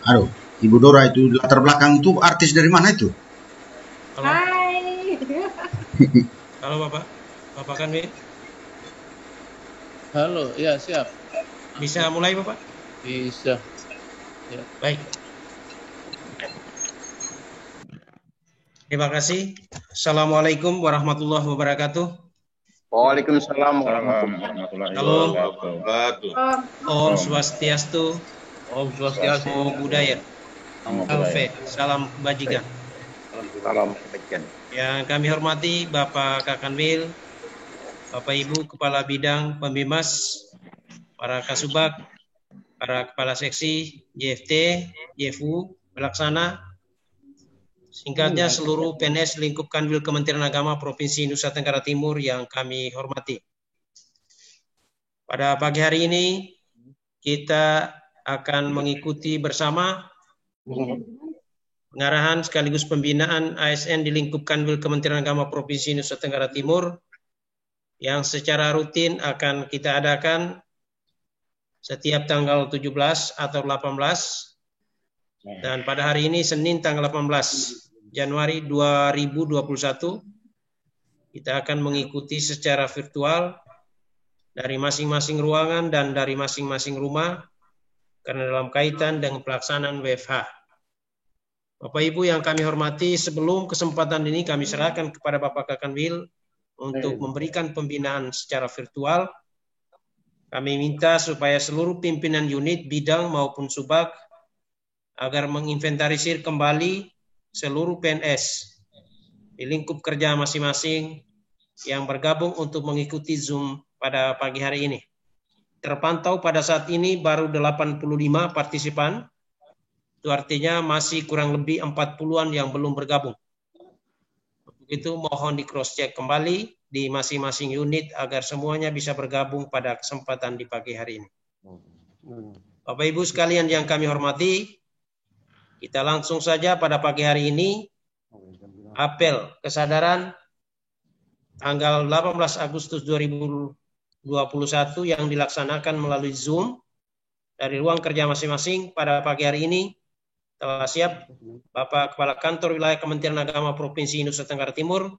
Aduh, Ibu Dora itu latar belakang itu artis dari mana itu? Halo, Hai. halo Bapak. Bapak Kanwil, Halo, ya siap. bisa mulai Bapak? Bisa. Ya. Baik, terima kasih. Assalamualaikum warahmatullahi wabarakatuh. Waalaikumsalam warahmatullahi Halo, wabarakatuh. Om Swastiastu, Om Swastiastu. Namo Buddhaya, Nama budaya. Alfe, salam kebajikan. Salam kebaikan. Yang kami hormati Bapak Kakanwil, Bapak Ibu Kepala Bidang Pembimas, para Kasubag, para Kepala Seksi, JFT, JFU, Pelaksana, singkatnya seluruh PNS lingkup Kanwil Kementerian Agama Provinsi Nusa Tenggara Timur yang kami hormati. Pada pagi hari ini kita akan mengikuti bersama pengarahan sekaligus pembinaan ASN di lingkup Kanwil Kementerian Agama Provinsi Nusa Tenggara Timur yang secara rutin akan kita adakan setiap tanggal 17 atau 18 dan pada hari ini Senin tanggal 18 Januari 2021 kita akan mengikuti secara virtual dari masing-masing ruangan dan dari masing-masing rumah karena dalam kaitan dengan pelaksanaan WFH. Bapak Ibu yang kami hormati, sebelum kesempatan ini kami serahkan kepada Bapak Kakanwil untuk memberikan pembinaan secara virtual. Kami minta supaya seluruh pimpinan unit, bidang maupun subag agar menginventarisir kembali seluruh PNS di lingkup kerja masing-masing yang bergabung untuk mengikuti Zoom pada pagi hari ini. Terpantau pada saat ini baru 85 partisipan, itu artinya masih kurang lebih 40-an yang belum bergabung. Untuk itu mohon di cross check kembali di masing-masing unit agar semuanya bisa bergabung pada kesempatan di pagi hari ini. Bapak Ibu sekalian yang kami hormati, kita langsung saja pada pagi hari ini apel kesadaran tanggal 18 Agustus 2021 yang dilaksanakan melalui Zoom dari ruang kerja masing-masing pada pagi hari ini. Telah siap Bapak Kepala Kantor Wilayah Kementerian Agama Provinsi Nusa Tenggara Timur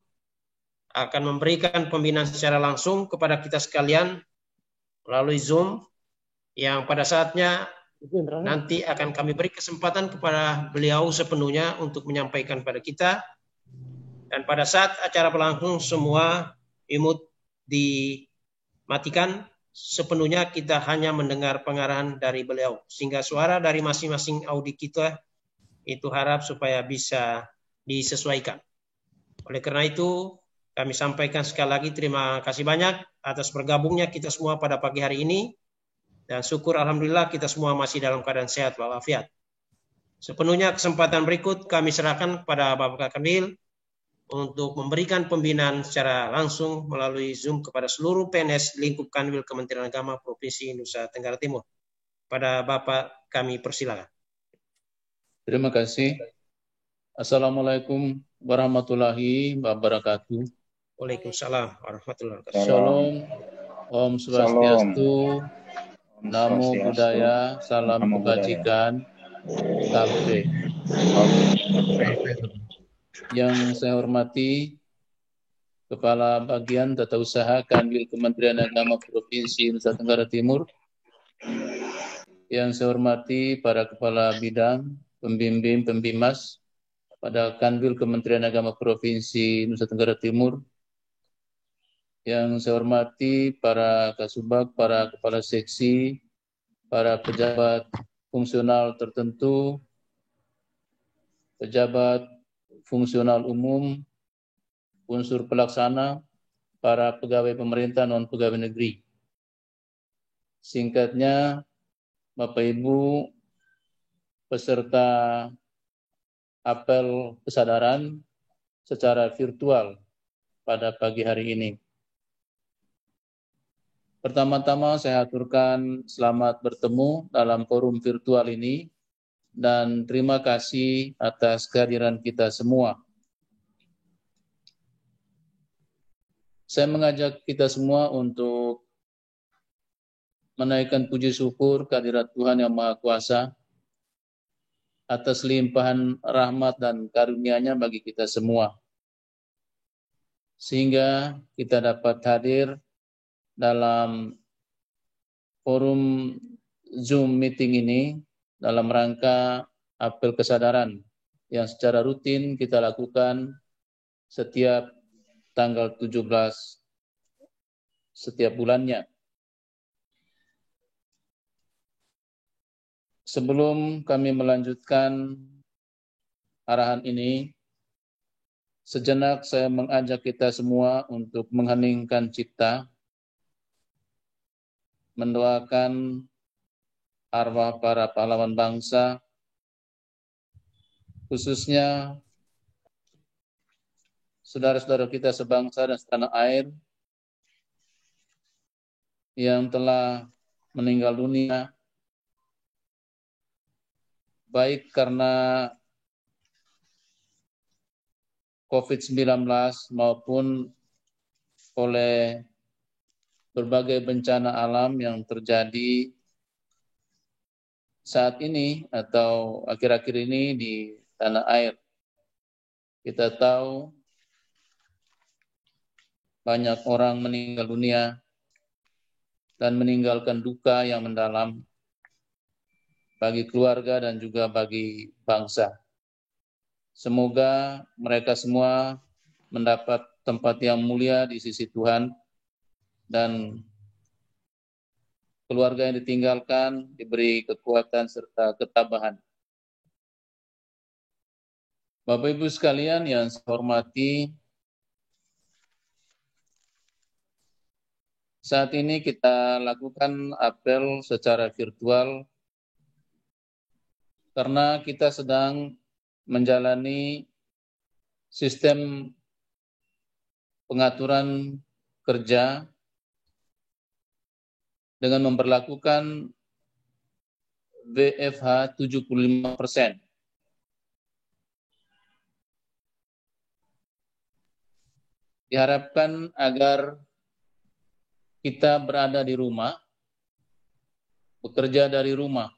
akan memberikan pembinaan secara langsung kepada kita sekalian melalui Zoom yang pada saatnya nanti akan kami beri kesempatan kepada beliau sepenuhnya untuk menyampaikan pada kita. Dan pada saat acara berlangsung semua imut dimatikan, sepenuhnya kita hanya mendengar pengarahan dari beliau. Sehingga suara dari masing-masing audi kita itu harap supaya bisa disesuaikan. Oleh karena itu, kami sampaikan sekali lagi terima kasih banyak atas bergabungnya kita semua pada pagi hari ini. Dan syukur Alhamdulillah kita semua masih dalam keadaan sehat walafiat. Sepenuhnya kesempatan berikut kami serahkan kepada Bapak Kakanwil untuk memberikan pembinaan secara langsung melalui Zoom kepada seluruh PNS lingkup Kanwil Kementerian Agama Provinsi Nusa Tenggara Timur. Pada Bapak kami persilakan. Terima kasih. Assalamualaikum warahmatullahi wabarakatuh. Waalaikumsalam warahmatullahi wabarakatuh. Shalom. Om Swastiastu. Namo Buddhaya. Salam kebajikan. Alfe. Yang saya hormati Kepala Bagian Tata Usaha Kanwil Kementerian Agama Provinsi Nusa Tenggara Timur. Yang saya hormati para Kepala Bidang, Pembimbing, Pembimas pada Kanwil Kementerian Agama Provinsi Nusa Tenggara Timur. Yang saya hormati para Kasubag, para Kepala Seksi, para pejabat fungsional tertentu, pejabat fungsional umum, unsur pelaksana, para pegawai pemerintah non-pegawai negeri. Singkatnya, Bapak Ibu peserta apel kesadaran secara virtual pada pagi hari ini. Pertama-tama saya aturkan selamat bertemu dalam forum virtual ini dan terima kasih atas kehadiran kita semua. Saya mengajak kita semua untuk menaikkan puji syukur kehadirat Tuhan Yang Maha Kuasa atas limpahan rahmat dan karunia-Nya bagi kita semua. Sehingga kita dapat hadir dalam forum Zoom meeting ini dalam rangka apel kesadaran yang secara rutin kita lakukan setiap tanggal 17 setiap bulannya. Sebelum kami melanjutkan arahan ini, sejenak saya mengajak kita semua untuk mengheningkan cipta, mendoakan arwah para pahlawan bangsa, khususnya saudara-saudara kita sebangsa dan setanah air yang telah meninggal dunia, baik karena COVID-19 maupun oleh berbagai bencana alam yang terjadi saat ini atau akhir-akhir ini di tanah air. Kita tahu banyak orang meninggal dunia dan meninggalkan duka yang mendalam bagi keluarga dan juga bagi bangsa. Semoga mereka semua mendapat tempat yang mulia di sisi Tuhan dan keluarga yang ditinggalkan diberi kekuatan serta ketabahan. Bapak Ibu sekalian yang saya hormati, saat ini kita lakukan apel secara virtual karena kita sedang menjalani sistem pengaturan kerja dengan memperlakukan WFH 75%. Diharapkan agar kita berada di rumah, bekerja dari rumah.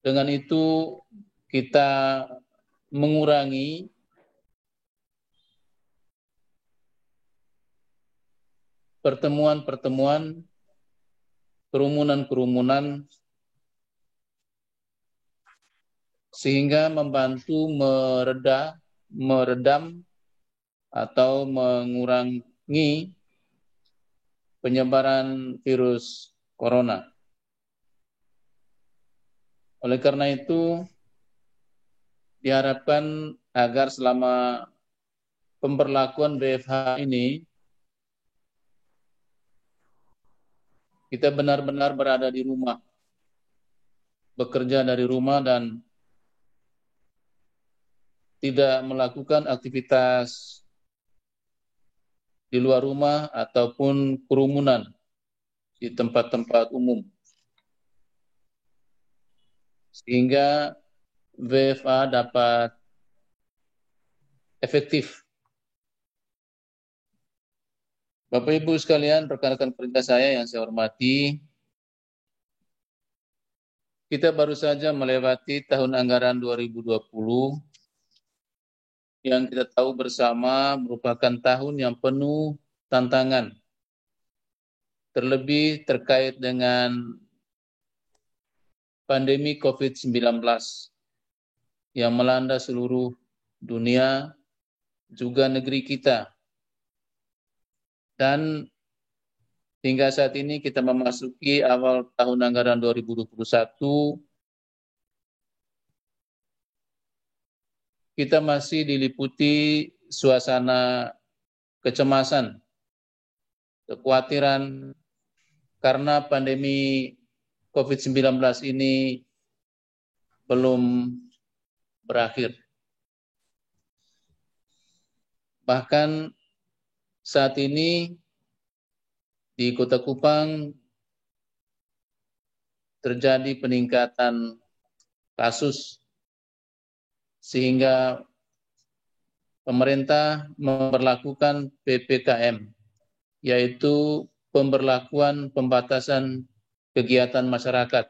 Dengan itu kita mengurangi pertemuan-pertemuan, kerumunan-kerumunan, sehingga membantu meredam atau mengurangi penyebaran virus corona. Oleh karena itu, diharapkan agar selama pemberlakuan WFH ini, kita benar-benar berada di rumah, bekerja dari rumah dan tidak melakukan aktivitas di luar rumah ataupun kerumunan di tempat-tempat umum. Sehingga WFH dapat efektif. Bapak Ibu sekalian, rekan-rekan kerja saya yang saya hormati, kita baru saja melewati tahun anggaran 2020 yang kita tahu bersama merupakan tahun yang penuh tantangan, terlebih terkait dengan pandemi COVID-19 yang melanda seluruh dunia, juga negeri kita. Dan hingga saat ini kita memasuki awal tahun anggaran 2021, kita masih diliputi suasana kecemasan, kekhawatiran karena pandemi COVID-19 ini belum berakhir. Bahkan saat ini di Kota Kupang terjadi peningkatan kasus sehingga pemerintah memperlakukan PPKM, yaitu pemberlakuan pembatasan kegiatan masyarakat.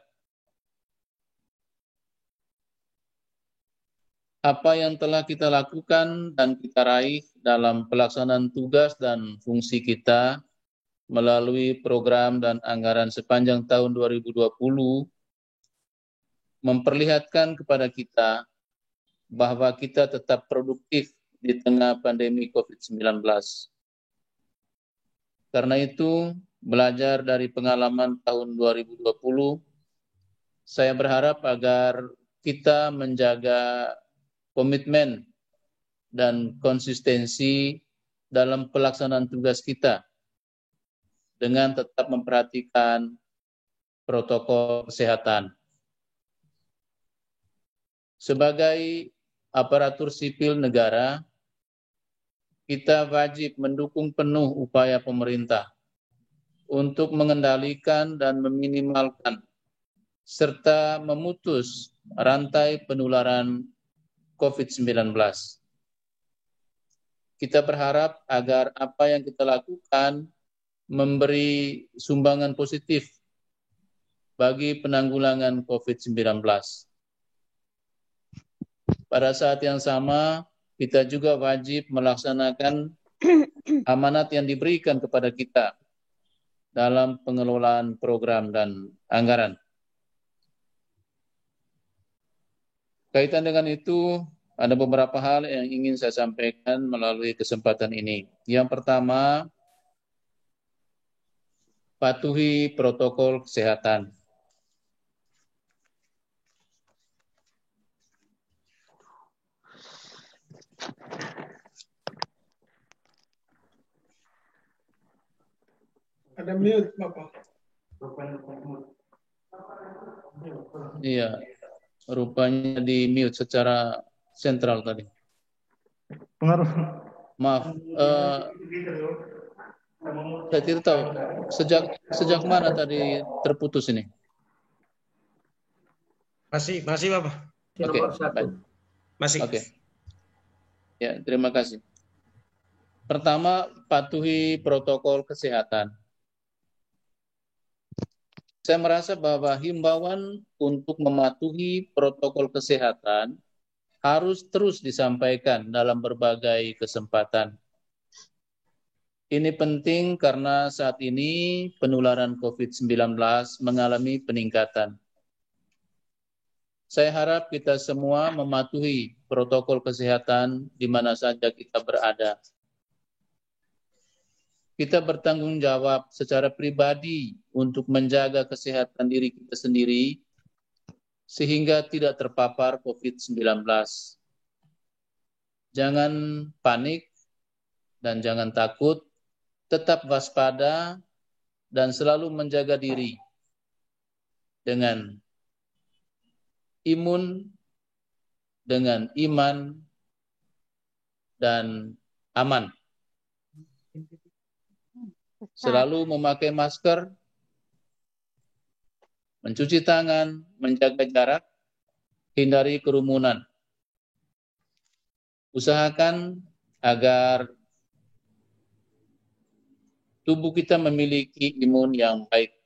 apa yang telah kita lakukan dan kita raih dalam pelaksanaan tugas dan fungsi kita melalui program dan anggaran sepanjang tahun 2020 memperlihatkan kepada kita bahwa kita tetap produktif di tengah pandemi COVID-19. Karena itu, belajar dari pengalaman tahun 2020, saya berharap agar kita menjaga komitmen dan konsistensi dalam pelaksanaan tugas kita dengan tetap memperhatikan protokol kesehatan. Sebagai aparatur sipil negara, kita wajib mendukung penuh upaya pemerintah untuk mengendalikan dan meminimalkan serta memutus rantai penularan COVID-19. Kita berharap agar apa yang kita lakukan memberi sumbangan positif bagi penanggulangan COVID-19. Pada saat yang sama, kita juga wajib melaksanakan amanat yang diberikan kepada kita dalam pengelolaan program dan anggaran. Kaitan dengan itu, ada beberapa hal yang ingin saya sampaikan melalui kesempatan ini. Yang pertama, patuhi protokol kesehatan. Ada mute, Bapak. Iya, rupanya di mute secara sentral tadi. Pengaruh. Maaf, saya tidak tahu sejak mana tadi terputus ini. Masih Bapak. Oke, baik. Masih. Oke. Ya, terima kasih. Pertama, patuhi protokol kesehatan. Saya merasa bahwa himbauan untuk mematuhi protokol kesehatan harus terus disampaikan dalam berbagai kesempatan. Ini penting karena saat ini penularan COVID-19 mengalami peningkatan. Saya harap kita semua mematuhi protokol kesehatan di mana saja kita berada. Kita bertanggung jawab secara pribadi untuk menjaga kesehatan diri kita sendiri sehingga tidak terpapar COVID-19. Jangan panik dan jangan takut, tetap waspada dan selalu menjaga diri dengan imun, dengan iman, dan aman. Selalu memakai masker, mencuci tangan, menjaga jarak, hindari kerumunan. Usahakan agar tubuh kita memiliki imun yang baik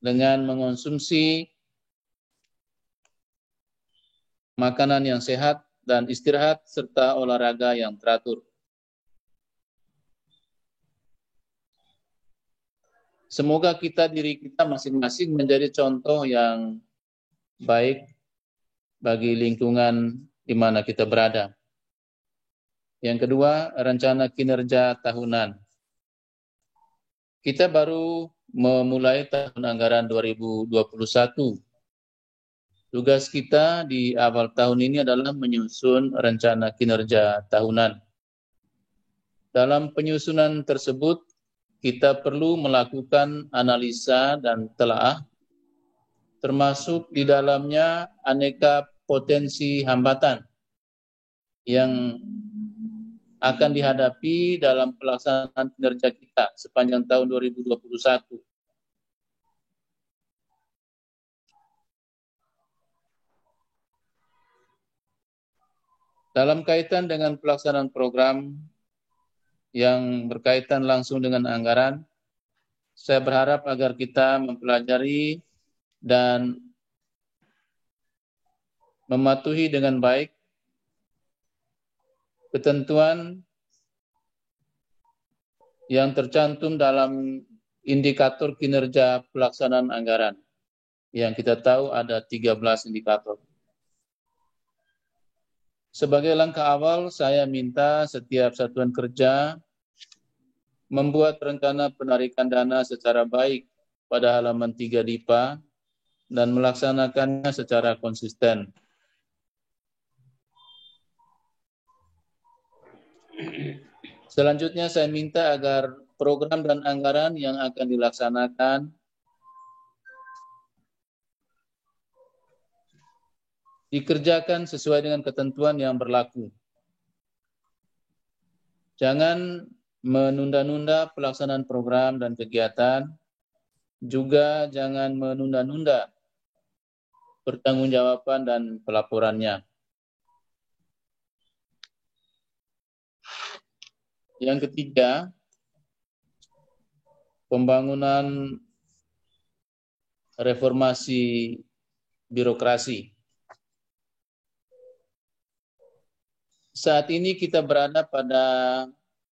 dengan mengonsumsi makanan yang sehat dan istirahat serta olahraga yang teratur. Semoga diri kita masing-masing menjadi contoh yang baik bagi lingkungan di mana kita berada. Yang kedua, rencana kinerja tahunan. Kita baru memulai tahun anggaran 2021. Tugas kita di awal tahun ini adalah menyusun rencana kinerja tahunan. Dalam penyusunan tersebut, kita perlu melakukan analisa dan telaah, termasuk di dalamnya aneka potensi hambatan yang akan dihadapi dalam pelaksanaan kinerja kita sepanjang tahun 2021. Dalam kaitan dengan pelaksanaan program yang berkaitan langsung dengan anggaran, saya berharap agar kita mempelajari dan mematuhi dengan baik ketentuan yang tercantum dalam indikator kinerja pelaksanaan anggaran. Yang kita tahu ada 13 indikator. Sebagai langkah awal, saya minta setiap satuan kerja membuat rencana penarikan dana secara baik pada halaman 3 DIPA dan melaksanakannya secara konsisten. Selanjutnya saya minta agar program dan anggaran yang akan dilaksanakan dikerjakan sesuai dengan ketentuan yang berlaku. Jangan menunda-nunda pelaksanaan program dan kegiatan, juga jangan menunda-nunda pertanggungjawaban dan pelaporannya. Yang ketiga, pembangunan reformasi birokrasi. Saat ini kita berada pada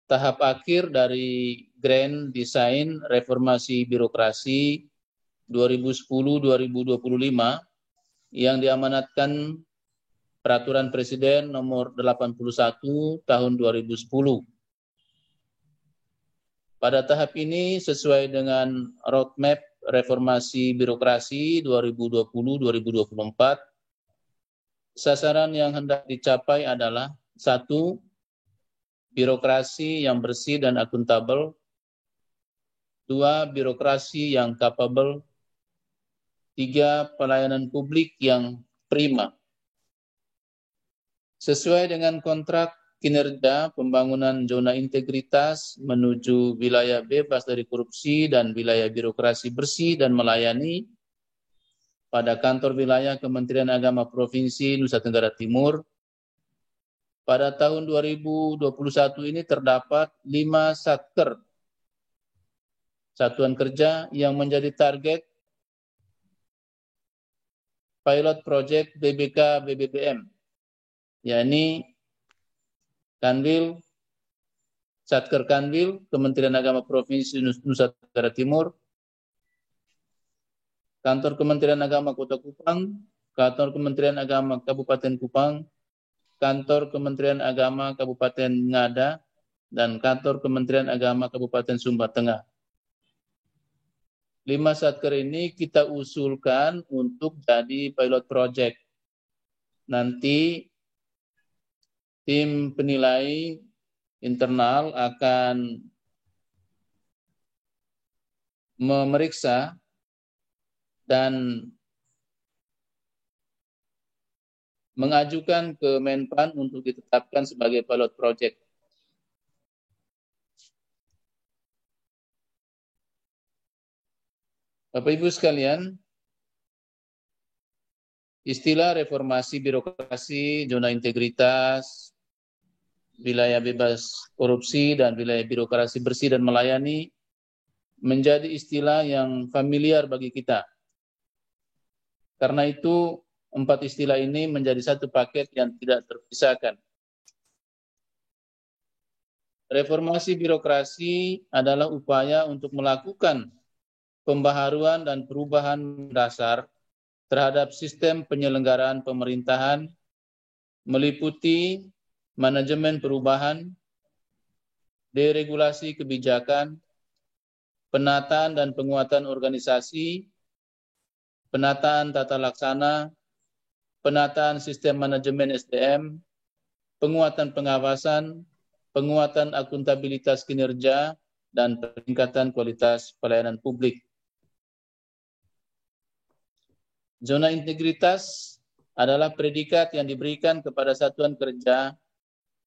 tahap akhir dari Grand Design Reformasi Birokrasi 2010-2025 yang diamanatkan Peraturan Presiden nomor 81 tahun 2010. Pada tahap ini sesuai dengan roadmap reformasi birokrasi 2020-2024, sasaran yang hendak dicapai adalah 1. Birokrasi yang bersih dan akuntabel. 2. Birokrasi yang capable. 3. Pelayanan publik yang prima. Sesuai dengan kontrak kinerja pembangunan zona integritas menuju wilayah bebas dari korupsi dan wilayah birokrasi bersih dan melayani pada kantor wilayah Kementerian Agama Provinsi Nusa Tenggara Timur, pada tahun 2021 ini terdapat 5 satker satuan kerja yang menjadi target pilot project BBK BBPM, yakni Kanwil, Satker Kanwil, Kementerian Agama Provinsi Nusa Tenggara Timur, Kantor Kementerian Agama Kota Kupang, Kantor Kementerian Agama Kabupaten Kupang, Kantor Kementerian Agama Kabupaten Ngada, dan Kantor Kementerian Agama Kabupaten Sumba Tengah. 5 satker ini kita usulkan untuk jadi pilot project. Nanti tim penilai internal akan memeriksa dan mengajukan ke Menpan untuk ditetapkan sebagai pilot project. Bapak Ibu sekalian, istilah reformasi birokrasi, zona integritas, wilayah bebas korupsi, dan wilayah birokrasi bersih dan melayani menjadi istilah yang familiar bagi kita. Karena itu, 4 istilah ini menjadi satu paket yang tidak terpisahkan. Reformasi birokrasi adalah upaya untuk melakukan pembaharuan dan perubahan dasar terhadap sistem penyelenggaraan pemerintahan, meliputi manajemen perubahan, deregulasi kebijakan, penataan dan penguatan organisasi, penataan tata laksana, penataan sistem manajemen SDM, penguatan pengawasan, penguatan akuntabilitas kinerja, dan peningkatan kualitas pelayanan publik. Zona integritas adalah predikat yang diberikan kepada satuan kerja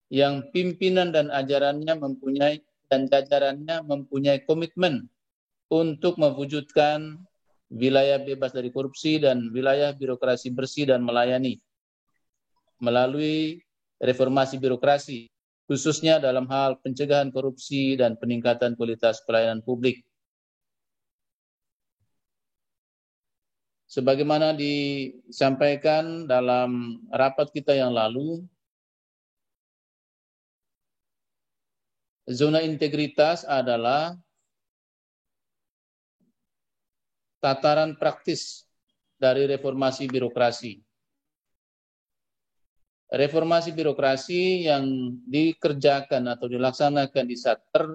yang pimpinan dan jajarannya mempunyai komitmen untuk mewujudkan wilayah bebas dari korupsi dan wilayah birokrasi bersih dan melayani melalui reformasi birokrasi, khususnya dalam hal pencegahan korupsi dan peningkatan kualitas pelayanan publik. Sebagaimana disampaikan dalam rapat kita yang lalu, Zona integritas adalah tataran praktis dari reformasi birokrasi. Reformasi birokrasi yang dikerjakan atau dilaksanakan di Satker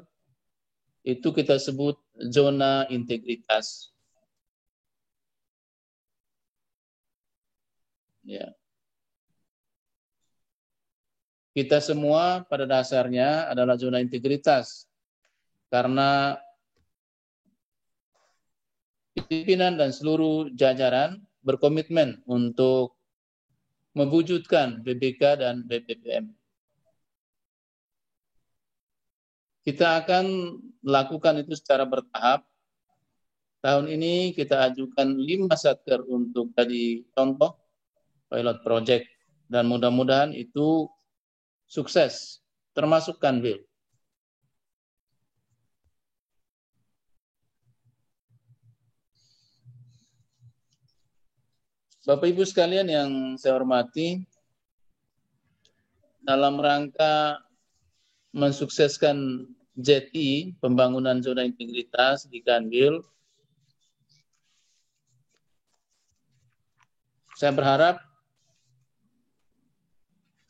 itu kita sebut zona integritas. Ya. Kita semua pada dasarnya adalah zona integritas karena pimpinan dan seluruh jajaran berkomitmen untuk mewujudkan BBK dan BPPM. Kita akan lakukan itu secara bertahap. Tahun ini kita ajukan 5 satker untuk jadi contoh pilot project dan mudah-mudahan itu sukses, termasuk Kanwil. Bapak Ibu sekalian yang saya hormati, dalam rangka mensukseskan ZI, pembangunan zona integritas di Kanwil, saya berharap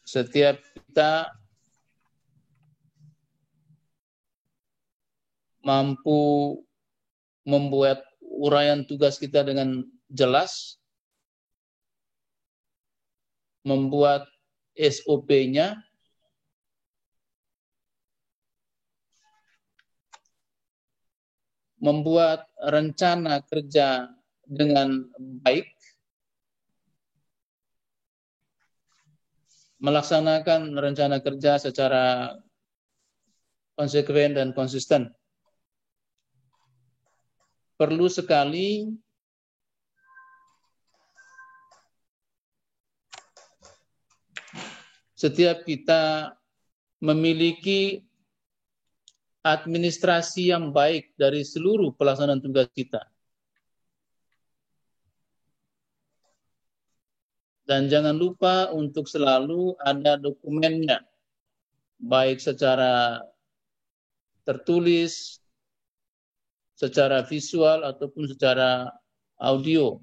setiap kita mampu membuat uraian tugas kita dengan jelas, membuat SOP-nya, membuat rencana kerja dengan baik, melaksanakan rencana kerja secara konsekuen dan konsisten. Perlu sekali setiap kita memiliki administrasi yang baik dari seluruh pelaksanaan tugas kita. Dan jangan lupa untuk selalu ada dokumennya, baik secara tertulis, secara visual, ataupun secara audio.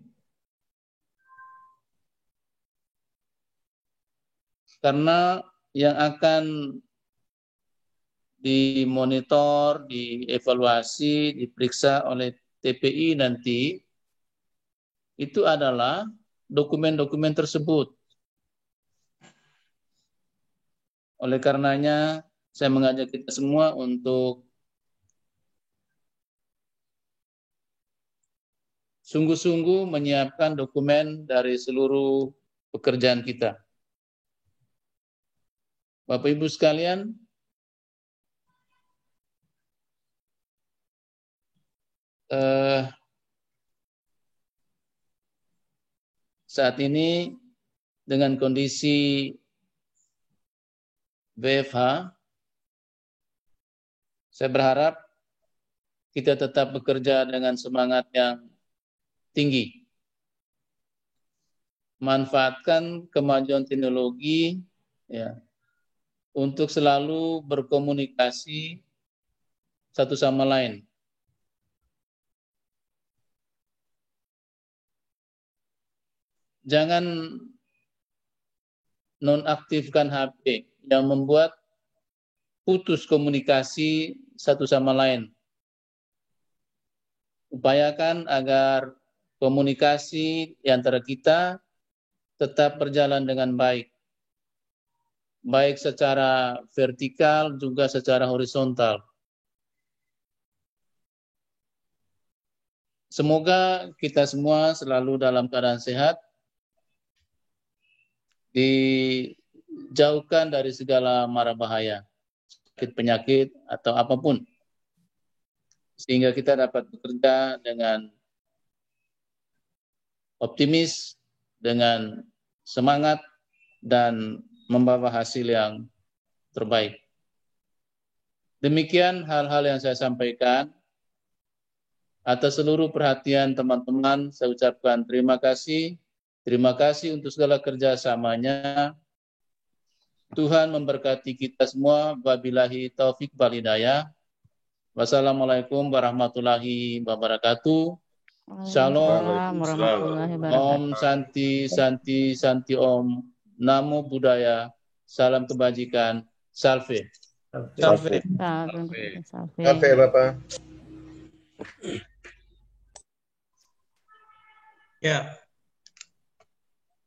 Karena yang akan dimonitor, dievaluasi, diperiksa oleh TPI nanti, itu adalah dokumen-dokumen tersebut. Oleh karenanya, saya mengajak kita semua untuk sungguh-sungguh menyiapkan dokumen dari seluruh pekerjaan kita. Bapak Ibu sekalian, saat ini dengan kondisi WFH, saya berharap kita tetap bekerja dengan semangat yang tinggi. Manfaatkan kemajuan teknologi ya, untuk selalu berkomunikasi satu sama lain. Jangan nonaktifkan HP yang membuat putus komunikasi satu sama lain. Upayakan agar komunikasi di antara kita tetap berjalan dengan baik. Baik secara vertikal juga secara horizontal. Semoga kita semua selalu dalam keadaan sehat, dijauhkan dari segala mara bahaya, sakit penyakit atau apapun, sehingga kita dapat bekerja dengan optimis, dengan semangat, dan membawa hasil yang terbaik. Demikian hal-hal yang saya sampaikan. Atas seluruh perhatian teman-teman, saya ucapkan terima kasih. Terima kasih untuk segala kerjasamanya. Tuhan memberkati kita semua. Wabillahi taufik wal hidayah. Wassalamualaikum warahmatullahi wabarakatuh. Shalom. Warahmatullahi Om wabarakatuh. Santi Santi Santi Om. Namo Buddhaya. Salam kebajikan. Salve. Salve. Salve. Bapak. Ya.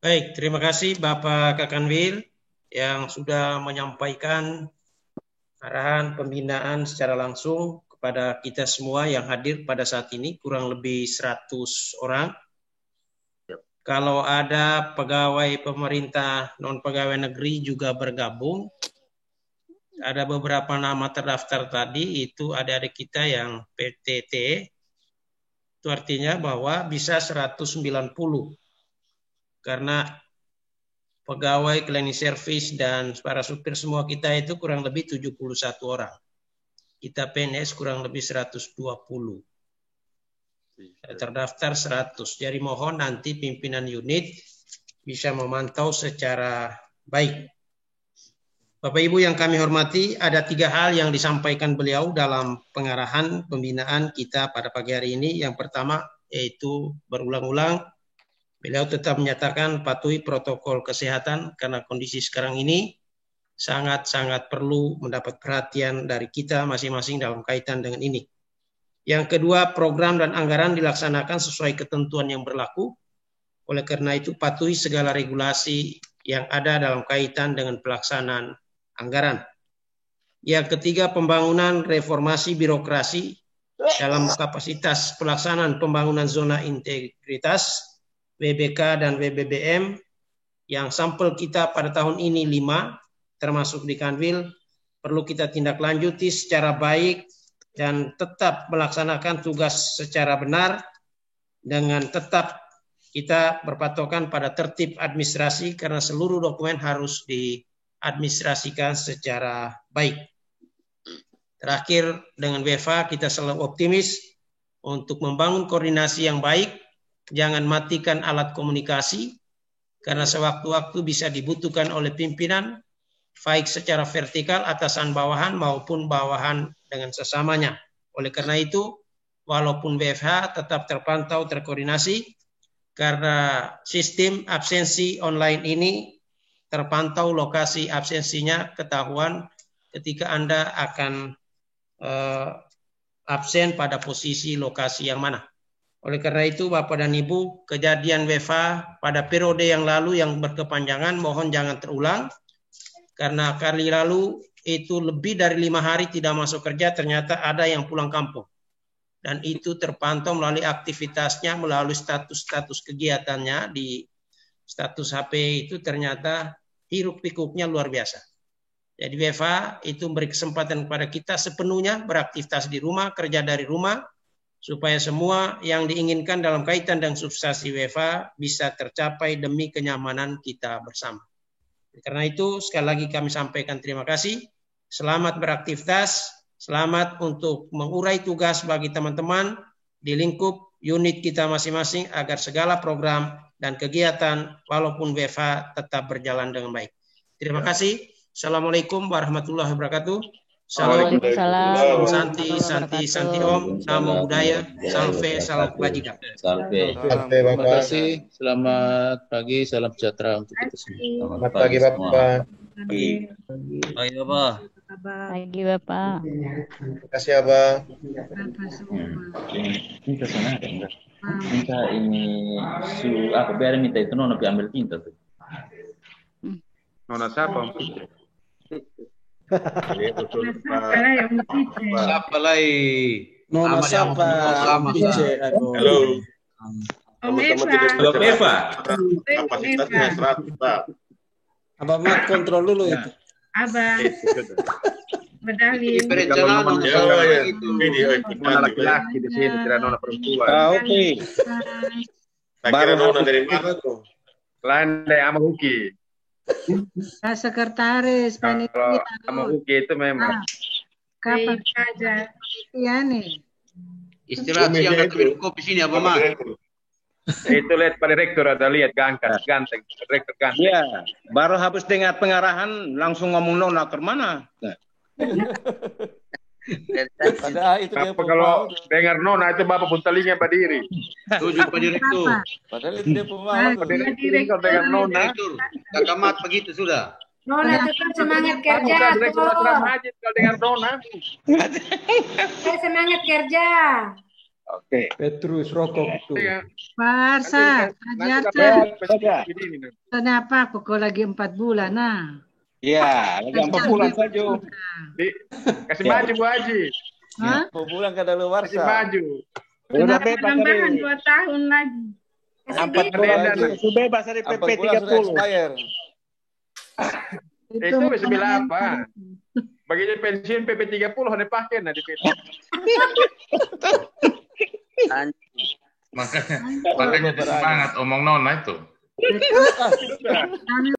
Baik, terima kasih Bapak Kakanwil yang sudah menyampaikan arahan pembinaan secara langsung kepada kita semua yang hadir pada saat ini, kurang lebih 100 orang. Kalau ada pegawai pemerintah non-pegawai negeri juga bergabung, ada beberapa nama terdaftar tadi, itu adik-adik kita yang PTT, itu artinya bahwa bisa 190. Karena pegawai cleaning service dan para supir semua kita itu kurang lebih 71 orang. Kita PNS kurang lebih 120. Terdaftar 100. Jadi mohon nanti pimpinan unit bisa memantau secara baik. Bapak Ibu yang kami hormati, ada 3 hal yang disampaikan beliau dalam pengarahan pembinaan kita pada pagi hari ini. Yang pertama yaitu berulang-ulang beliau tetap menyatakan patuhi protokol kesehatan karena kondisi sekarang ini sangat-sangat perlu mendapat perhatian dari kita masing-masing dalam kaitan dengan ini. Yang kedua, program dan anggaran dilaksanakan sesuai ketentuan yang berlaku. Oleh karena itu, patuhi segala regulasi yang ada dalam kaitan dengan pelaksanaan anggaran. Yang ketiga, pembangunan reformasi birokrasi dalam kapasitas pelaksanaan pembangunan zona integritas WBK dan WBBM yang sampel kita pada tahun ini 5, termasuk di Kanwil, perlu kita tindak lanjuti secara baik dan tetap melaksanakan tugas secara benar dengan tetap kita berpatokan pada tertib administrasi karena seluruh dokumen harus diadministrasikan secara baik. Terakhir, dengan WEFA kita selalu optimis untuk membangun koordinasi yang baik. Jangan matikan alat komunikasi, karena sewaktu-waktu bisa dibutuhkan oleh pimpinan, baik secara vertikal, atasan bawahan, maupun bawahan dengan sesamanya. Oleh karena itu, walaupun WFH tetap terpantau, terkoordinasi, karena sistem absensi online ini terpantau lokasi absensinya, ketahuan ketika Anda akan absen pada posisi lokasi yang mana. Oleh karena itu, Bapak dan Ibu, kejadian WFA pada periode yang lalu yang berkepanjangan mohon jangan terulang. Karena kali lalu itu lebih dari 5 hari tidak masuk kerja, ternyata ada yang pulang kampung. Dan itu terpantau melalui aktivitasnya, melalui status-status kegiatannya di status HP itu ternyata hiruk pikuknya luar biasa. Jadi WFA itu beri kesempatan kepada kita sepenuhnya beraktivitas di rumah, kerja dari rumah, supaya semua yang diinginkan dalam kaitan dengan substansi WFA bisa tercapai demi kenyamanan kita bersama. Karena itu sekali lagi kami sampaikan terima kasih. Selamat beraktivitas, selamat untuk mengurai tugas bagi teman-teman di lingkup unit kita masing-masing agar segala program dan kegiatan walaupun WFA tetap berjalan dengan baik. Terima kasih. Assalamualaikum warahmatullahi wabarakatuh. Salam Santi Om, Namo Buddhaya, Salve, salam kebajikan. Salve. Terima kasih. Selamat pagi, salam sejahtera untuk kita semua. Selamat pagi, Bapak. Pagi, Bapak. Pagi, Bapak. Terima kasih, Abang. Minta sana ada enggak? Minta ini biar minta itu Nona ambil tinta tuh. Nona siapa? Siapa lagi? Nona siapa? Halo. Om Eva. Kapasitasnya 100, Pak. Abang Mat kontrol dulu itu. Abang. Medali. Perencanaan nona laki-laki di sini, tidak nona perempuan. Oke. Baru nona dari mana tuh? Lain dari ama Huki. Sekretaris panitia. Kalau ama Huki itu memang. Kapan saja? Iya nih. Istirahat siang dan minum kopi sini, Abang Mat. Itu lihat Pak Direktur, ada lihat ganteng, Direktur ganteng. Iya, baru habis dengar pengarahan langsung ngomong nona ke mana? Padahal itu dia Apa kalau dengar nona itu Bapak pun telinga berdiri. Setuju Pak Direktur. Padahal itu dia pemalu. Pak Direktur kalau dengar nona. Direktur, Kakamat begitu sudah. Nona tetap semangat kerja. Bukan Direktur Asrama Haji kalau dengar nona. Saya semangat kerja. Oke. Petrus rokok itu. Parsa, Saja. kenapa pukul lagi 4 bulan nah? Iya, lagi 4 bulan saja. Kasih maju Bu Haji. Hah? Pulang ke dalam Kasih warsa. maju. Udah bebas Tambahan dari 2 tahun lagi. 4 bulan. Sudah bebas dari PP 30. Itu bisa bilang apa? Baginya pensiun PP 30 hanya pakai nah di PT. Makanya semangat omong nona itu.